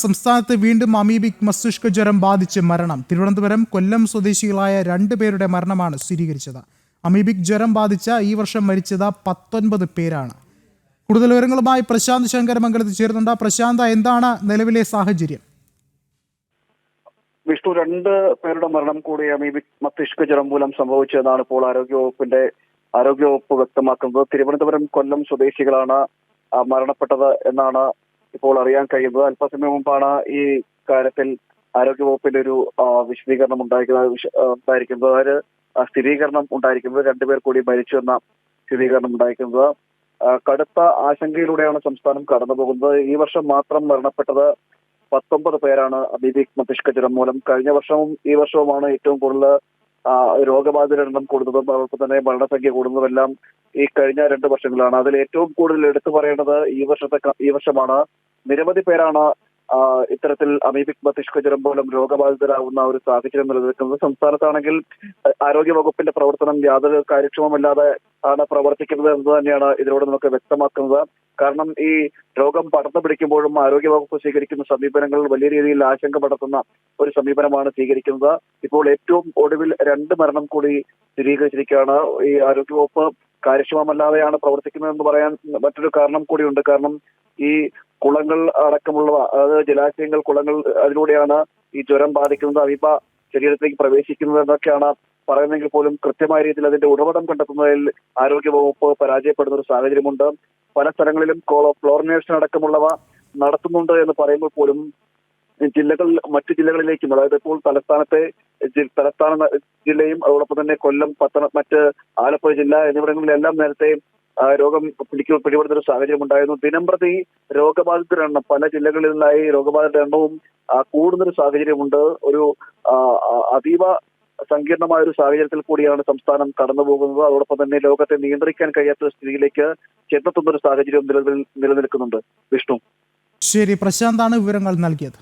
സംസ്ഥാനത്ത് വീണ്ടും അമീബിക് മസ്തിഷ്ക ജ്വരം ബാധിച്ച് മരണം. തിരുവനന്തപുരം, കൊല്ലം സ്വദേശികളായ 2 പേരുടെ മരണമാണ് സ്ഥിരീകരിച്ചത്. അമീബിക് ജ്വരം ബാധിച്ച ഈ വർഷം മരിച്ചത് 19 പേരാണ്. കൂടുതൽ വിവരങ്ങളുമായി പ്രശാന്ത് ശങ്കരമംഗലത്ത് ചേർന്നുണ്ട്. പ്രശാന്ത്, എന്താണ് നിലവിലെ സാഹചര്യം? വിഷ്ണു, 2 പേരുടെ മരണം കൂടി അമീബിക് മസ്തിഷ്ക ജ്വരം മൂലം സംഭവിച്ചതെന്നാണ് ഇപ്പോൾ ആരോഗ്യവകുപ്പ് വ്യക്തമാക്കുന്നത്. തിരുവനന്തപുരം, കൊല്ലം സ്വദേശികളാണ് മരണപ്പെട്ടത് എന്നാണ് ഇപ്പോൾ അറിയാൻ കഴിയുന്നത്. അല്പസമയം മുമ്പാണ് ഈ കാര്യത്തിൽ ആരോഗ്യവകുപ്പിന്റെ ഒരു വിശദീകരണം ഉണ്ടായിരിക്കുന്നത്. അതായത് സ്ഥിരീകരണം ഉണ്ടായിരിക്കുന്നത് 2 പേർ കൂടി മരിച്ചു എന്ന സ്ഥിരീകരണം ഉണ്ടായിരിക്കുന്നത്. കടുത്ത ആശങ്കയിലൂടെയാണ് സംസ്ഥാനം കടന്നുപോകുന്നത്. ഈ വർഷം മാത്രം മരണപ്പെട്ടത് 19 പേരാണ് അമീബിക് മസ്തിഷ്ക ജ്വരം മൂലം. കഴിഞ്ഞ വർഷവും ഈ വർഷവുമാണ് ഏറ്റവും കൂടുതൽ രോഗബാധിതരുടെ എണ്ണം കൂടുന്നതും അതോടൊപ്പം തന്നെ മരണസംഖ്യ കൂടുന്നതുമെല്ലാം ഈ കഴിഞ്ഞ 2 വർഷങ്ങളാണ്. അതിൽ ഏറ്റവും കൂടുതൽ എടുത്തു പറയേണ്ടത് ഈ വർഷമാണ്. നിരവധി പേരാണ് ഇത്തരത്തിൽ അമീബിക് മസ്തിഷ്ക ജ്വരം മൂലം രോഗബാധിതരാകുന്ന ഒരു സാഹചര്യം നിലനിൽക്കുന്നത്. സംസ്ഥാനത്താണെങ്കിൽ ആരോഗ്യ വകുപ്പിന്റെ പ്രവർത്തനം യാതൊരു കാര്യക്ഷമമല്ലാതെ ആണ് പ്രവർത്തിക്കുന്നത് എന്ന് തന്നെയാണ് ഇതിലൂടെ നമുക്ക് വ്യക്തമാക്കുന്നത്. കാരണം ഈ രോഗം പടർന്നു പിടിക്കുമ്പോഴും ആരോഗ്യവകുപ്പ് സ്വീകരിക്കുന്ന സമീപനങ്ങൾ വലിയ രീതിയിൽ ആശങ്ക പടർത്തുന്ന ഒരു സമീപനമാണ് സ്വീകരിക്കുന്നത്. ഇപ്പോൾ ഏറ്റവും ഒടുവിൽ 2 മരണം കൂടി സ്ഥിരീകരിച്ചിരിക്കുകയാണ്. ഈ ആരോഗ്യവകുപ്പ് കാര്യക്ഷമമല്ലാതെയാണ് പ്രവർത്തിക്കുന്നതെന്ന് പറയാൻ മറ്റൊരു കാരണം കൂടിയുണ്ട്. കാരണം ഈ കുളങ്ങൾ അടക്കമുള്ളവ, അതായത് ജലാശയങ്ങൾ, കുളങ്ങൾ, അതിലൂടെയാണ് ഈ ജ്വരം ബാധിക്കുന്നത്, അമീബ ശരീരത്തിലേക്ക് പ്രവേശിക്കുന്നത് എന്നൊക്കെയാണ് പറയുന്നെങ്കിൽ പോലും കൃത്യമായ രീതിയിൽ അതിന്റെ ഉറവിടം കണ്ടെത്തുന്നതിൽ ആരോഗ്യവകുപ്പ് പരാജയപ്പെടുന്ന ഒരു സാഹചര്യമുണ്ട്. പല സ്ഥലങ്ങളിലും ക്ലോറിനേഷൻ അടക്കമുള്ളവ നടത്തുന്നുണ്ട് എന്ന് പറയുമ്പോൾ പോലും മറ്റു ജില്ലകളിലേക്കും, അതായത് ഇപ്പോൾ തലസ്ഥാന ജില്ലയും അതോടൊപ്പം തന്നെ കൊല്ലം, മറ്റ് ആലപ്പുഴ ജില്ല എന്നിവിടങ്ങളിലെല്ലാം നേരത്തെ രോഗം പിടിപെടുന്ന ഒരു സാഹചര്യം ഉണ്ടായിരുന്നു. ദിനംപ്രതി രോഗബാധിതരുടെ എണ്ണം പല ജില്ലകളിലായി രോഗബാധിതരുടെ എണ്ണവും കൂടുന്നൊരു സാഹചര്യമുണ്ട്. ഒരു അതീവ സങ്കീർണമായ ഒരു സാഹചര്യത്തിൽ കൂടിയാണ് സംസ്ഥാനം കടന്നു പോകുന്നത്. അതോടൊപ്പം തന്നെ ലോകത്തെ നിയന്ത്രിക്കാൻ കഴിയാത്ത സ്ഥിതിയിലേക്ക് ചെന്നെത്തുന്ന ഒരു സാഹചര്യം നിലനിൽക്കുന്നുണ്ട്. വിഷ്ണു, ശരി, പ്രശാന്താണ് വിവരങ്ങൾ നൽകിയത്.